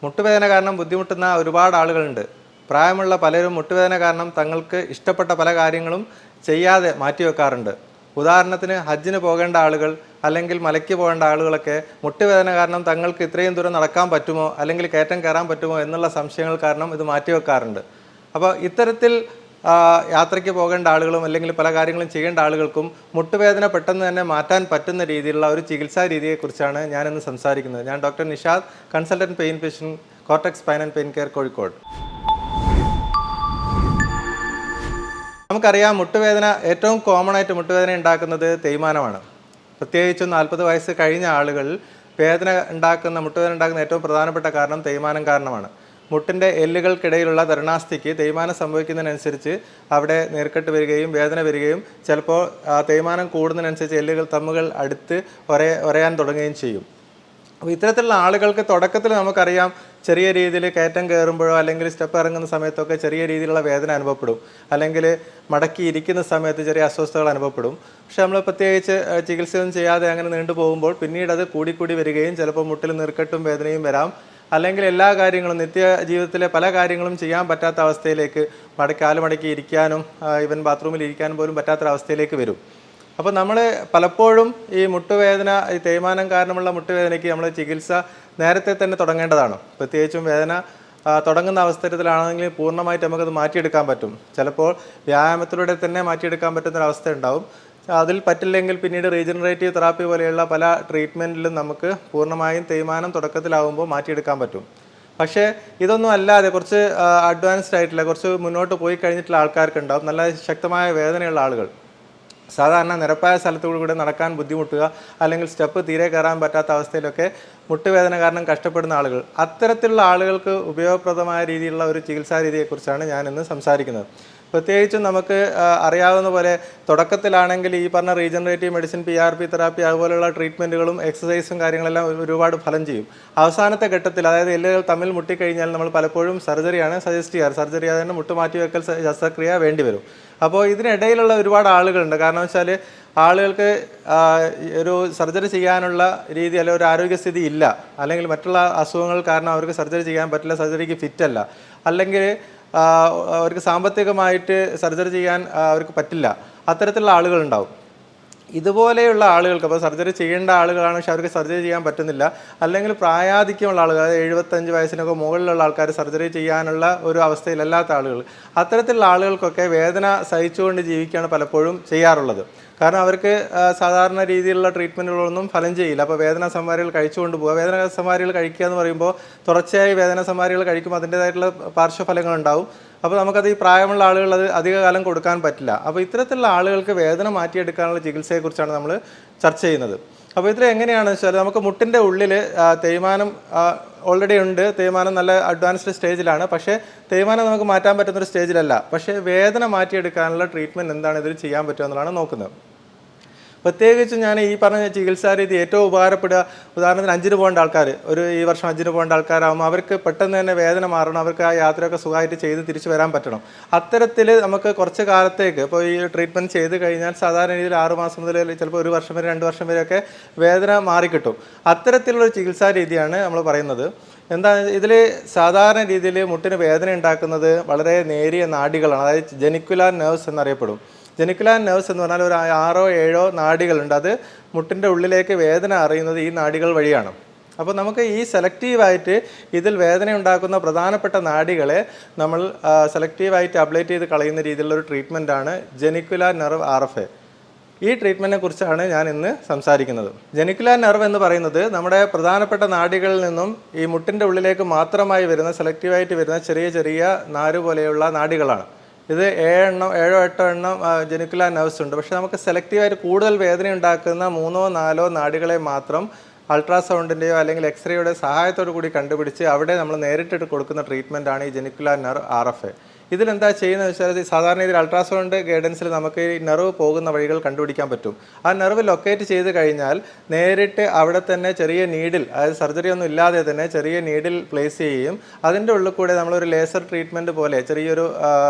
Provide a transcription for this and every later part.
മുട്ടുവേദന കാരണം ബുദ്ധിമുട്ടുന്ന ഒരുപാട് ആളുകളുണ്ട്. പ്രായമുള്ള പലരും മുട്ടുവേദന കാരണം തങ്ങൾക്ക് ഇഷ്ടപ്പെട്ട പല കാര്യങ്ങളും ചെയ്യാതെ മാറ്റിവെക്കാറുണ്ട്. ഉദാഹരണത്തിന് ഹജ്ജിന് പോകേണ്ട ആളുകൾ അല്ലെങ്കിൽ മലയ്ക്ക് പോകേണ്ട ആളുകളൊക്കെ മുട്ടുവേദന കാരണം തങ്ങൾക്ക് ഇത്രയും ദൂരം നടക്കാൻ പറ്റുമോ അല്ലെങ്കിൽ കയറ്റം കയറാൻ പറ്റുമോ എന്നുള്ള സംശയങ്ങൾ കാരണം ഇത് മാറ്റിവെക്കാറുണ്ട്. അപ്പോൾ ഇത്തരത്തിൽ യാത്രയ്ക്ക് പോകേണ്ട ആളുകളും അല്ലെങ്കിൽ പല കാര്യങ്ങളും ചെയ്യേണ്ട ആളുകൾക്കും മുട്ടുവേദന പെട്ടെന്ന് തന്നെ മാറ്റാൻ പറ്റുന്ന രീതിയിലുള്ള ഒരു ചികിത്സാ രീതിയെക്കുറിച്ചാണ് ഞാനിന്ന് സംസാരിക്കുന്നത്. ഞാൻ doctor Nishad, consultant pain physician, cortex spine and pain care, Kozhikode. നമുക്കറിയാം, മുട്ടുവേദന ഏറ്റവും കോമൺ ആയിട്ട് മുട്ടുവേദന ഉണ്ടാക്കുന്നത് തേയ്മാനമാണ്. പ്രത്യേകിച്ചും 40 വയസ്സ് കഴിഞ്ഞ ആളുകൾ മുട്ടുവേദന ഉണ്ടാക്കുന്ന ഏറ്റവും പ്രധാനപ്പെട്ട കാരണം തേയ്മാനം കാരണമാണ്. മുട്ടിൻ്റെ എല്ലുകൾക്കിടയിലുള്ള തരുണാസ്ഥിക്ക് തേയ്മാനം സംഭവിക്കുന്നതിനനുസരിച്ച് അവിടെ നീർക്കെട്ട് വരികയും വേദന വരികയും ചിലപ്പോൾ തേയ്മാനം കൂടുന്നതിനനുസരിച്ച് എല്ലുകൾ തമ്മുകൾ അടുത്ത് ഒരയാൻ തുടങ്ങുകയും ചെയ്യും. അപ്പോൾ ഇത്തരത്തിലുള്ള ആളുകൾക്ക് തുടക്കത്തിൽ നമുക്കറിയാം, ചെറിയ രീതിയിൽ കയറ്റം കയറുമ്പോഴോ അല്ലെങ്കിൽ സ്റ്റെപ്പ് ഇറങ്ങുന്ന സമയത്തൊക്കെ ചെറിയ രീതിയിലുള്ള വേദന അനുഭവപ്പെടും, അല്ലെങ്കിൽ മടക്കി ഇരിക്കുന്ന സമയത്ത് ചെറിയ അസ്വസ്ഥതകൾ അനുഭവപ്പെടും. പക്ഷെ നമ്മൾ പ്രത്യേകിച്ച് ചികിത്സയൊന്നും ചെയ്യാതെ അങ്ങനെ നീണ്ടു പോകുമ്പോൾ പിന്നീട് അത് കൂടിക്കൂടി വരികയും ചിലപ്പോൾ മുട്ടിൽ നീർക്കെട്ടും വേദനയും വരാം. അല്ലെങ്കിൽ എല്ലാ കാര്യങ്ങളും നിത്യ ജീവിതത്തിലെ പല കാര്യങ്ങളും ചെയ്യാൻ പറ്റാത്ത അവസ്ഥയിലേക്ക് കാല് മടക്കി ഇരിക്കാനും ഈവൻ ബാത്റൂമിൽ ഇരിക്കാനും പോലും പറ്റാത്തൊരവസ്ഥയിലേക്ക് വരും. അപ്പോൾ നമ്മൾ പലപ്പോഴും ഈ മുട്ടുവേദന, ഈ തേയ്മാനം കാരണമുള്ള മുട്ടുവേദനയ്ക്ക് നമ്മൾ ചികിത്സ നേരത്തെ തന്നെ തുടങ്ങേണ്ടതാണ്. പ്രത്യേകിച്ചും വേദന തുടങ്ങുന്ന അവസരത്തിലാണെങ്കിൽ പൂർണ്ണമായിട്ട് നമുക്കത് മാറ്റിയെടുക്കാൻ പറ്റും. ചിലപ്പോൾ വ്യായാമത്തിലൂടെ തന്നെ മാറ്റിയെടുക്കാൻ പറ്റുന്നൊരവസ്ഥ ഉണ്ടാവും. അതിൽ പറ്റില്ലെങ്കിൽ പിന്നീട് റീജനറേറ്റീവ് തെറാപ്പി പോലെയുള്ള പല ട്രീറ്റ്മെൻറ്റിലും നമുക്ക് പൂർണ്ണമായും തേയ്മാനം തുടക്കത്തിലാവുമ്പോൾ മാറ്റിയെടുക്കാൻ പറ്റും. പക്ഷേ ഇതൊന്നും അല്ലാതെ കുറച്ച് അഡ്വാൻസ്ഡ് ആയിട്ടുള്ള, കുറച്ച് മുന്നോട്ട് പോയി കഴിഞ്ഞിട്ടുള്ള ആൾക്കാർക്കുണ്ടാവും നല്ല ശക്തമായ വേദനയുള്ള ആളുകൾ. സാധാരണ നിരപ്പായ സ്ഥലത്തുകൂടെ നടക്കാൻ ബുദ്ധിമുട്ടുക, അല്ലെങ്കിൽ സ്റ്റെപ്പ് തീരെ കയറാൻ പറ്റാത്ത അവസ്ഥയിലൊക്കെ മുട്ടുവേദന കാരണം കഷ്ടപ്പെടുന്ന ആളുകൾ, അത്തരത്തിലുള്ള ആളുകൾക്ക് ഉപയോഗപ്രദമായ രീതിയിലുള്ള ഒരു ചികിത്സാ രീതിയെക്കുറിച്ചാണ് ഞാൻ ഇന്ന് സംസാരിക്കുന്നത്. പ്രത്യേകിച്ചും നമുക്ക് അറിയാവുന്ന പോലെ തുടക്കത്തിലാണെങ്കിൽ ഈ പറഞ്ഞ റീജനറേറ്റീവ് മെഡിസിൻ, PRP തെറാപ്പി, അതുപോലെയുള്ള ട്രീറ്റ്മെൻറ്റുകളും എക്സസൈസും കാര്യങ്ങളെല്ലാം ഒരുപാട് ഫലം ചെയ്യും. അവസാനത്തെ ഘട്ടത്തിൽ, അതായത് എല്ലുകൾ തമ്മിൽ മുട്ടിക്കഴിഞ്ഞാൽ നമ്മൾ പലപ്പോഴും സർജറിയാണ് സജസ്റ്റ് ചെയ്യാറ്. സർജറി അതായത് മുട്ടുമാറ്റിവെക്കൽ ശസ്ത്രക്രിയ വേണ്ടി വരും. അപ്പോൾ ഇതിനിടയിലുള്ള ഒരുപാട് ആളുകളുണ്ട്. കാരണം വെച്ചാൽ ആളുകൾക്ക് ഒരു സർജറി ചെയ്യാനുള്ള രീതി അല്ലെങ്കിൽ ഒരു ആരോഗ്യസ്ഥിതി ഇല്ല, അല്ലെങ്കിൽ മറ്റുള്ള അസുഖങ്ങൾ കാരണം അവർക്ക് സർജറി ചെയ്യാൻ പറ്റില്ല, സർജറിക്ക് ഫിറ്റല്ല, അല്ലെങ്കിൽ അവർക്ക് സാമ്പത്തികമായിട്ട് സർജറി ചെയ്യാൻ അവർക്ക് പറ്റില്ല. അത്തരത്തിലുള്ള ആളുകളുണ്ടാവും. ഇതുപോലെയുള്ള ആളുകൾക്ക്, അപ്പോൾ സർജറി ചെയ്യേണ്ട ആളുകളാണ് പക്ഷെ അവർക്ക് സർജറി ചെയ്യാൻ പറ്റുന്നില്ല, അല്ലെങ്കിൽ പ്രായാധിക്യമുള്ള ആളുകൾ, അതായത് 75 വയസ്സിനൊക്കെ മുകളിലുള്ള ആൾക്കാർ സർജറി ചെയ്യാനുള്ള ഒരു അവസ്ഥയിലല്ലാത്ത ആളുകൾ, അത്തരത്തിലുള്ള ആളുകൾക്കൊക്കെ വേദന സഹിച്ചുകൊണ്ട് ജീവിക്കുകയാണ് പലപ്പോഴും ചെയ്യാറുള്ളത്. കാരണം അവർക്ക് സാധാരണ രീതിയിലുള്ള ട്രീറ്റ്മെൻറ്റുകളൊന്നും ഫലം ചെയ്യില്ല. അപ്പോൾ വേദന സംഹാരികൾ കഴിച്ചുകൊണ്ട് പോകുക. വേദന സംഹാരികൾ കഴിക്കുക എന്ന് പറയുമ്പോൾ തുടർച്ചയായി വേദന സംഹാരികൾ കഴിക്കുമ്പോൾ അതിൻ്റേതായിട്ടുള്ള പാർശ്വഫലങ്ങളുണ്ടാവും. അപ്പോൾ നമുക്കത് ഈ പ്രായമുള്ള ആളുകൾ അത് അധികകാലം കൊടുക്കാൻ പറ്റില്ല. അപ്പോൾ ഇത്തരത്തിലുള്ള ആളുകൾക്ക് വേദന മാറ്റിയെടുക്കാനുള്ള ചികിത്സയെക്കുറിച്ചാണ് നമ്മൾ ചർച്ച ചെയ്യുന്നത്. അപ്പോൾ ഇതിൽ എങ്ങനെയാണെന്ന് വെച്ചാൽ, നമുക്ക് മുട്ടിൻ്റെ ഉള്ളിൽ തേയ്മാനം ഓൾറെഡി ഉണ്ട്. തേയ്മാനം നല്ല അഡ്വാൻസ്ഡ് സ്റ്റേജിലാണ്. പക്ഷേ തേയ്മാനം നമുക്ക് മാറ്റാൻ പറ്റുന്നൊരു സ്റ്റേജിലല്ല. പക്ഷേ വേദന മാറ്റിയെടുക്കാനുള്ള ട്രീറ്റ്മെൻറ്റ് എന്താണ് ഇതിൽ ചെയ്യാൻ പറ്റുക എന്നുള്ളതാണ് നോക്കുന്നത്. പ്രത്യേകിച്ച് ഞാൻ ഈ പറഞ്ഞ ചികിത്സാ രീതി ഏറ്റവും ഉപകാരപ്പെടുക, ഉദാഹരണത്തിന് ഹജ്ജിന് പോകേണ്ട ആൾക്കാർ, ഈ വർഷം ഹജ്ജിന് പോകേണ്ട ആൾക്കാരാകുമ്പോൾ അവർക്ക് പെട്ടെന്ന് തന്നെ വേദന മാറണം, അവർക്ക് ആ യാത്രയൊക്കെ സുഖമായിട്ട് ചെയ്ത് തിരിച്ചു വരാൻ പറ്റണം. അത്തരത്തിൽ നമുക്ക് കുറച്ച് കാലത്തേക്ക്, ഇപ്പോൾ ഈ ട്രീറ്റ്മെൻറ്റ് ചെയ്ത് കഴിഞ്ഞാൽ സാധാരണ രീതിയിൽ 6 മാസം മുതൽ ചിലപ്പോൾ 1 വർഷം വരെ 2 വർഷം വരെയൊക്കെ വേദന മാറിക്കിട്ടും. അത്തരത്തിലുള്ളൊരു ചികിത്സാ രീതിയാണ് നമ്മൾ പറയുന്നത്. എന്താ ഇതിൽ സാധാരണ രീതിയിൽ മുട്ടിന് വേദന ഉണ്ടാക്കുന്നത് വളരെ നേരിയ നാഡികളാണ്, അതായത് ജെനിക്കുലാർ നെർവ്സ് എന്നറിയപ്പെടും. ജെനിക്കുലാർ നെർവ്സ് എന്ന് പറഞ്ഞാൽ ഒരു 6-7 നാഡികളുണ്ട്. അത് മുട്ടിൻ്റെ ഉള്ളിലേക്ക് വേദന അറിയുന്നത് ഈ നാഡികൾ വഴിയാണ്. അപ്പോൾ നമുക്ക് ഈ സെലക്റ്റീവായിട്ട് ഇതിൽ വേദന ഉണ്ടാക്കുന്ന പ്രധാനപ്പെട്ട നാഡികളെ നമ്മൾ സെലക്റ്റീവായിട്ട് അബ്ലേറ്റ് ചെയ്ത് കളയുന്ന രീതിയിലുള്ളൊരു ട്രീറ്റ്മെൻറ്റാണ് ജെനിക്കുലാർ നെർവ് RFA. ഈ ട്രീറ്റ്മെൻറ്റിനെ കുറിച്ചാണ് ഞാൻ ഇന്ന് സംസാരിക്കുന്നത്. ജെനിക്കുലാർ നെർവ് എന്ന് പറയുന്നത് നമ്മുടെ പ്രധാനപ്പെട്ട നാഡികളിൽ നിന്നും ഈ മുട്ടിൻ്റെ ഉള്ളിലേക്ക് മാത്രമായി വരുന്ന, സെലക്റ്റീവായിട്ട് വരുന്ന ചെറിയ ചെറിയ നാര് പോലെയുള്ള നാഡികളാണ്. ഇത് 7-8 എണ്ണം ജെനിക്കുലാർ നെർവ്സ് ഉണ്ട്. പക്ഷേ നമുക്ക് സെലക്റ്റീവായിട്ട് കൂടുതൽ വേദന ഉണ്ടാക്കുന്ന 3-4 നാഡികളെ മാത്രം അൾട്രാസൗണ്ടിൻ്റെയോ അല്ലെങ്കിൽ എക്സ്റേയുടെ സഹായത്തോടു കൂടി കണ്ടുപിടിച്ച് അവിടെ നമ്മൾ നേരിട്ടിട്ട് കൊടുക്കുന്ന ട്രീറ്റ്മെൻറ്റാണ് ഈ ജെനിക്കുലാർ നെർവ് RFA. ഇതിലെന്താ ചെയ്യുന്നത് വെച്ചാൽ, സാധാരണ ഇതിൽ അൾട്രാസൗണ്ട് ഗൈഡൻസിൽ നമുക്ക് ഈ നെർവ് പോകുന്ന വഴികൾ കണ്ടുപിടിക്കാൻ പറ്റും. ആ നെർവ് ലൊക്കേറ്റ് ചെയ്ത് കഴിഞ്ഞാൽ നേരിട്ട് അവിടെ തന്നെ ചെറിയ നീഡിൽ, അതായത് സർജറി ഒന്നും ഇല്ലാതെ തന്നെ ചെറിയ നീഡിൽ പ്ലേസ് ചെയ്യുകയും അതിൻ്റെ ഉള്ളിൽ കൂടെ നമ്മളൊരു ലേസർ ട്രീറ്റ്മെൻറ്റ് പോലെ ചെറിയൊരു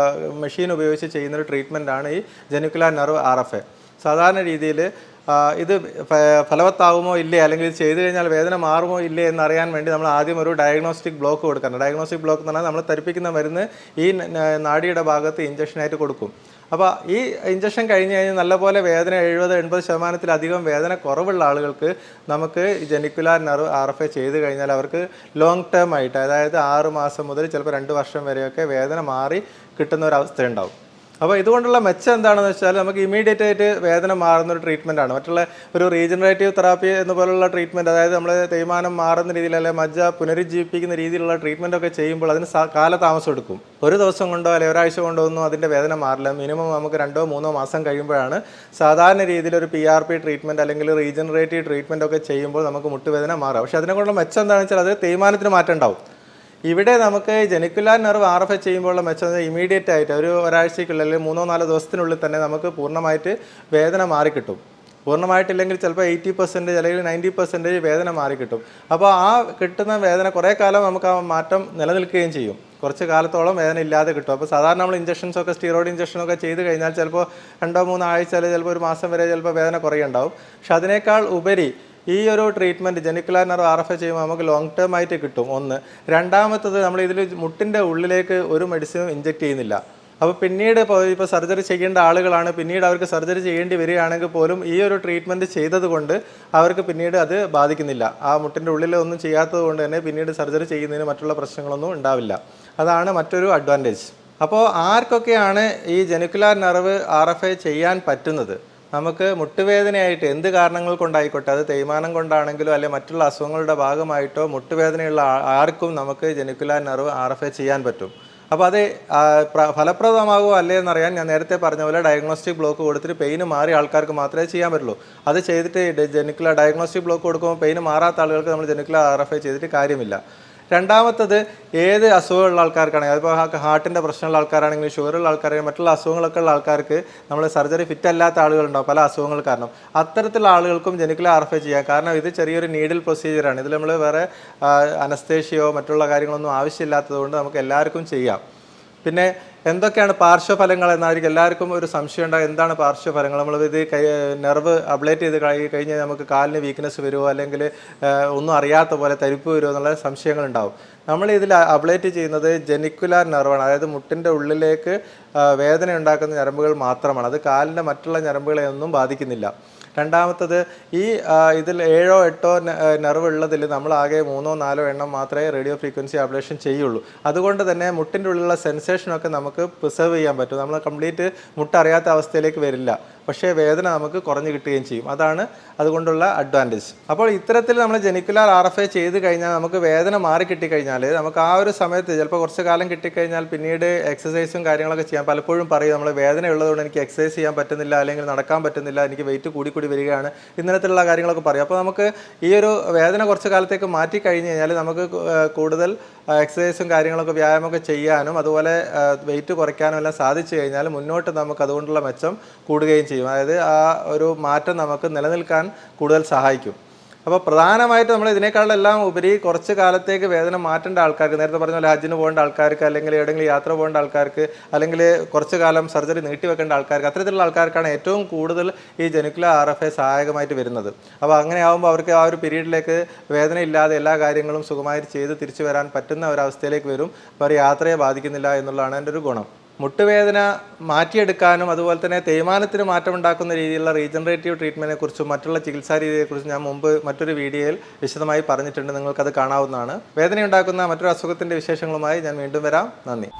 മെഷീൻ ഉപയോഗിച്ച് ചെയ്യുന്നൊരു ട്രീറ്റ്മെൻറ്റാണ് ഈ ജെനിക്കുലാർ നെർവ് RFA. സാധാരണ രീതിയിൽ ഇത് ഫലവത്താകുമോ ഇല്ലേ, അല്ലെങ്കിൽ ഇത് ചെയ്തു കഴിഞ്ഞാൽ വേദന മാറുമോ ഇല്ലേ എന്നറിയാൻ വേണ്ടി നമ്മൾ ആദ്യം ഒരു ഡയഗ്നോസ്റ്റിക് ബ്ലോക്ക് കൊടുക്കണം. ഡയഗ്നോസ്റ്റിക് ബ്ലോക്ക് എന്ന് പറഞ്ഞാൽ നമ്മൾ തരിപ്പിക്കുന്ന മരുന്ന് ഈ നാഡിയുടെ ഭാഗത്ത് ഇഞ്ചക്ഷനായിട്ട് കൊടുക്കും. അപ്പോൾ ഈ ഇഞ്ചക്ഷൻ കഴിഞ്ഞ് കഴിഞ്ഞാൽ നല്ലപോലെ വേദന 70-80% വേദന കുറവുള്ള ആളുകൾക്ക് നമുക്ക് ജെനിക്കുലാർ നെർവ് RFA ചെയ്ത് കഴിഞ്ഞാൽ അവർക്ക് ലോങ് ടേം ആയിട്ട്, അതായത് 6 മാസം മുതൽ ചിലപ്പോൾ 2 വർഷം വരെയൊക്കെ വേദന മാറി കിട്ടുന്ന ഒരു അവസ്ഥ ഉണ്ടാവും. അപ്പോൾ ഇതുകൊണ്ടുള്ള മെച്ചം എന്താണെന്ന് വെച്ചാൽ നമുക്ക് ഇമീഡിയറ്റ് ആയിട്ട് വേദന മാറുന്ന ഒരു ട്രീറ്റ്മെൻറ്റാണ്. മറ്റുള്ള ഒരു റീജനറേറ്റീവ് തെറാപ്പി എന്നുപോലുള്ള ട്രീറ്റ്മെൻറ്റ്, അതായത് നമ്മൾ തേയ്മാനം മാറുന്ന രീതിയിൽ അല്ലെങ്കിൽ മജ്ജ പുനരുജ്ജീവിപ്പിക്കുന്ന രീതിയിലുള്ള ട്രീറ്റ്മെൻറ്റൊക്കെ ചെയ്യുമ്പോൾ അതിന് കാലതാമസം എടുക്കും. ഒരു ദിവസം കൊണ്ടോ അല്ലെങ്കിൽ ഒരാഴ്ച കൊണ്ടോ ഒന്നും അതിൻ്റെ വേദന മാറില്ല. മിനിമം നമുക്ക് 2-3 മാസം കഴിയുമ്പോഴാണ് സാധാരണ രീതിയിൽ ഒരു PRP ട്രീറ്റ്മെൻറ്റ് അല്ലെങ്കിൽ റീജനറേറ്റീവ് ട്രീറ്റ്മെൻറ്റ് ഒക്കെ ചെയ്യുമ്പോൾ നമുക്ക് മുട്ടുവേദന മാറുക. പക്ഷേ അതിനെക്കൊണ്ടുള്ള മെച്ചം എന്താണെന്ന് വെച്ചാൽ അത് തേയ്മാനത്തിന് മാറ്റം ഉണ്ടാവും. ഇവിടെ നമുക്ക് ജെനിക്കുലാർ നെർവ് RFA ചെയ്യുമ്പോഴുള്ള മെച്ചം ഇമീഡിയറ്റ് ആയിട്ട് ഒരാഴ്ചയ്ക്കുള്ളിൽ 3-4 ദിവസത്തിനുള്ളിൽ തന്നെ നമുക്ക് പൂർണ്ണമായിട്ട് വേദന മാറിക്കിട്ടും. പൂർണ്ണമായിട്ടില്ലെങ്കിൽ ചിലപ്പോൾ 80% അല്ലെങ്കിൽ 90% വേദന മാറിക്കിട്ടും. അപ്പോൾ ആ കിട്ടുന്ന വേദന കുറേ കാലം നമുക്ക് ആ മാറ്റം നിലനിൽക്കുകയും ചെയ്യും. കുറച്ച് കാലത്തോളം വേദന ഇല്ലാതെ കിട്ടും. അപ്പോൾ സാധാരണ നമ്മൾ ഇഞ്ചക്ഷൻസൊക്കെ സ്റ്റീറോയിഡ് ഇഞ്ചക്ഷനൊക്കെ ചെയ്ത് കഴിഞ്ഞാൽ ചിലപ്പോൾ 2-3 ആഴ്ച അല്ലെങ്കിൽ ചിലപ്പോൾ 1 മാസം വരെ ചിലപ്പോൾ വേദന കുറയുണ്ടാവും. പക്ഷെ അതിനേക്കാൾ ഉപരി ഈ ഒരു ട്രീറ്റ്മെൻറ്റ് ജെനിക്കുലാർ നെർവ് RFA ചെയ്യുമ്പോൾ നമുക്ക് ലോങ് ടേം ആയിട്ട് കിട്ടും. ഒന്ന്. രണ്ടാമത്തത്, നമ്മൾ ഇതിൽ മുട്ടിൻ്റെ ഉള്ളിലേക്ക് ഒരു മെഡിസിനും ഇഞ്ചെക്ട് ചെയ്യുന്നില്ല. അപ്പോൾ പിന്നീട് ഇപ്പോൾ സർജറി ചെയ്യേണ്ട ആളുകളാണ്, പിന്നീട് അവർക്ക് സർജറി ചെയ്യേണ്ടി വരികയാണെങ്കിൽ പോലും ഈ ഒരു ട്രീറ്റ്മെൻറ്റ് ചെയ്തത് കൊണ്ട് അവർക്ക് പിന്നീട് അത് ബാധിക്കുന്നില്ല. ആ മുട്ടിൻ്റെ ഉള്ളിൽ ഒന്നും ചെയ്യാത്തത് കൊണ്ട് തന്നെ പിന്നീട് സർജറി ചെയ്യുന്നതിന് മറ്റുള്ള പ്രശ്നങ്ങളൊന്നും ഉണ്ടാവില്ല. അതാണ് മറ്റൊരു അഡ്വാൻറ്റേജ്. അപ്പോൾ ആർക്കൊക്കെയാണ് ഈ ജെനിക്കുലാർ നെർവ് RFA ചെയ്യാൻ പറ്റുന്നത്? നമുക്ക് മുട്ടുവേദനയായിട്ട് എന്ത് കാരണങ്ങൾ കൊണ്ടായിക്കോട്ടെ, അത് തേയ്മാനം കൊണ്ടാണെങ്കിലോ അല്ലെങ്കിൽ മറ്റുള്ള അസുഖങ്ങളുടെ ഭാഗമായിട്ടോ മുട്ടുവേദനയുള്ള ആർക്കും നമുക്ക് ജെനിക്കുലാർ നെർവ് RFA ചെയ്യാൻ പറ്റും. അപ്പോൾ അത് ഫലപ്രദമാകുമോ അല്ലേ എന്നറിയാൻ ഞാൻ നേരത്തെ പറഞ്ഞ പോലെ ഡയഗ്നോസ്റ്റിക് ബ്ലോക്ക് കൊടുത്തിട്ട് പെയിന് മാറിയ ആൾക്കാർക്ക് മാത്രമേ ചെയ്യാൻ പറ്റുള്ളൂ. അത് ചെയ്തിട്ട് ജെനിക്കുലാർ ഡയഗ്നോസ്റ്റിക് ബ്ലോക്ക് കൊടുക്കുമ്പോൾ പെയിന് മാറാത്ത ആളുകൾക്ക് നമ്മൾ ജെനിക്കുലാർ RFA ചെയ്തിട്ട് കാര്യമില്ല. രണ്ടാമത്തത്, ഏത് അസുഖമുള്ള ആൾക്കാർക്കാണെങ്കിൽ, അതിപ്പോൾ ഹാർട്ടിൻ്റെ പ്രശ്നമുള്ള ആൾക്കാരാണെങ്കിലും ഷുഗറുള്ള ആൾക്കാരാണെങ്കിൽ മറ്റുള്ള അസുഖങ്ങളൊക്കെ ഉള്ള ആൾക്കാർക്ക് നമ്മൾ സർജറി ഫിറ്റ് അല്ലാത്ത ആളുകളുണ്ടാവും പല അസുഖങ്ങൾ കാരണം. അത്തരത്തിലുള്ള ആളുകൾക്കും ജെനിക്കുലാർ RFA ചെയ്യാം. കാരണം ഇത് ചെറിയൊരു നീഡിൽ പ്രൊസീജിയറാണ്. ഇതിൽ നമ്മൾ വേറെ അനസ്തേഷ്യയോ മറ്റുള്ള കാര്യങ്ങളൊന്നും ആവശ്യമില്ലാത്തത് കൊണ്ട് നമുക്ക് എല്ലാവർക്കും ചെയ്യാം. പിന്നെ എന്തൊക്കെയാണ് പാർശ്വഫലങ്ങൾ എന്നായിരിക്കും എല്ലാവർക്കും ഒരു സംശയം ഉണ്ടാകും. എന്താണ് പാർശ്വഫലങ്ങൾ? നമ്മളിത് നെർവ് അബ്ലേറ്റ് ചെയ്ത് കഴിഞ്ഞാൽ നമുക്ക് കാലിന് വീക്ക്നെസ് വരുമോ അല്ലെങ്കിൽ ഒന്നും അറിയാത്ത പോലെ തരിപ്പ് വരുമോ എന്നുള്ള സംശയങ്ങളുണ്ടാവും. നമ്മൾ ഇതിൽ അബ്ലേറ്റ് ചെയ്യുന്നത് ജെനിക്കുലാർ നെർവാണ്, അതായത് മുട്ടിൻ്റെ ഉള്ളിലേക്ക് വേദന ഉണ്ടാക്കുന്ന ഞരമ്പുകൾ മാത്രമാണ്. അത് കാലിൻ്റെ മറ്റുള്ള ഞരമ്പുകളെ ഒന്നും ബാധിക്കുന്നില്ല. രണ്ടാമത്തത്, ഈ ഇതിൽ 7-8 നെർവ് ഉള്ളതിൽ നമ്മൾ ആകെ 3-4 എണ്ണം മാത്രമേ റേഡിയോ ഫ്രീക്വൻസി അബ്ലേഷൻ ചെയ്യുള്ളൂ. അതുകൊണ്ട് തന്നെ മുട്ടിൻ്റെ ഉള്ളിലുള്ള സെൻസേഷനൊക്കെ നമുക്ക് പ്രിസർവ് ചെയ്യാൻ പറ്റും. നമ്മൾ കംപ്ലീറ്റ് മുട്ടറിയാത്ത അവസ്ഥയിലേക്ക് വരില്ല, പക്ഷേ വേദന നമുക്ക് കുറഞ്ഞു കിട്ടുകയും ചെയ്യും. അതാണ് അതുകൊണ്ടുള്ള അഡ്വാൻറ്റേജ്. അപ്പോൾ ഇത്തരത്തിൽ നമ്മൾ ജെനിക്കുലാർ RFA ചെയ്ത് കഴിഞ്ഞാൽ നമുക്ക് വേദന മാറി കിട്ടിക്കഴിഞ്ഞാൽ നമുക്ക് ആ ഒരു സമയത്ത് ചിലപ്പോൾ കുറച്ച് കാലം കിട്ടിക്കഴിഞ്ഞാൽ പിന്നീട് എക്സസൈസും കാര്യങ്ങളൊക്കെ ചെയ്യാം. പലപ്പോഴും പറയും നമ്മൾ വേദന ഉള്ളതുകൊണ്ട് എനിക്ക് എക്സസൈസ് ചെയ്യാൻ പറ്റുന്നില്ല, അല്ലെങ്കിൽ നടക്കാൻ പറ്റുന്നില്ല, എനിക്ക് വെയിറ്റ് കൂടി വരികയാണ്, ഇത്തരത്തിലുള്ള കാര്യങ്ങളൊക്കെ പറയും. അപ്പോൾ നമുക്ക് ഈ ഒരു വേദന കുറച്ച് കാലത്തേക്ക് മാറ്റി കഴിഞ്ഞ് കഴിഞ്ഞാൽ നമുക്ക് കൂടുതൽ എക്സസൈസും കാര്യങ്ങളൊക്കെ വ്യായാമമൊക്കെ ചെയ്യാനും അതുപോലെ വെയിറ്റ് കുറയ്ക്കാനും എല്ലാം സാധിച്ചു കഴിഞ്ഞാൽ മുന്നോട്ട് നമുക്ക് അതുകൊണ്ടുള്ള മെച്ചം കൂടുകയും ചെയ്യും. അതായത് ആ ഒരു മാറ്റം നമുക്ക് നിലനിൽക്കാൻ കൂടുതൽ സഹായിക്കും. അപ്പോൾ പ്രധാനമായിട്ട് നമ്മൾ ഇതിനേക്കാളെല്ലാം ഉപരി കുറച്ച് കാലത്തേക്ക് വേദന മാറ്റേണ്ട ആൾക്കാർക്ക്, നേരത്തെ പറഞ്ഞ പോലെ ഹജ്ജിന് പോകേണ്ട ആൾക്കാർക്ക്, അല്ലെങ്കിൽ എവിടെയെങ്കിലും യാത്ര പോകേണ്ട ആൾക്കാർക്ക്, അല്ലെങ്കിൽ കുറച്ച് കാലം സർജറി നീട്ടിവെക്കേണ്ട ആൾക്കാർക്ക്, അത്തരത്തിലുള്ള ആൾക്കാർക്കാണ് ഏറ്റവും കൂടുതൽ ഈ ജെനിക്കുലാർ RFA സഹായകമായിട്ട് വരുന്നത്. അപ്പോൾ അങ്ങനെ ആകുമ്പോൾ അവർക്ക് ആ ഒരു പീരീഡിലേക്ക് വേദന ഇല്ലാതെ എല്ലാ കാര്യങ്ങളും സുഖമായി ചെയ്ത് തിരിച്ചു വരാൻ പറ്റുന്ന ഒരവസ്ഥയിലേക്ക് വരും. അപ്പോൾ യാത്രയെ ബാധിക്കുന്നില്ല എന്നുള്ളതാണ് എൻ്റെ ഒരു ഗുണം. മുട്ടുവേദന മാറ്റിയെടുക്കാനും അതുപോലെ തന്നെ തേയ്മാനത്തിന് മാറ്റമുണ്ടാക്കുന്ന രീതിയിലുള്ള റീജനറേറ്റീവ് ട്രീറ്റ്മെൻറ്റിനെ കുറിച്ചും മറ്റുള്ള ചികിത്സാ രീതിയെക്കുറിച്ചും ഞാൻ മുമ്പ് മറ്റൊരു വീഡിയോയിൽ വിശദമായി പറഞ്ഞിട്ടുണ്ട്. നിങ്ങൾക്കത് കാണാവുന്നതാണ്. വേദനയുണ്ടാക്കുന്ന മറ്റൊരു അസുഖത്തിൻ്റെ വിശേഷങ്ങളുമായി ഞാൻ വീണ്ടും വരാം. നന്ദി.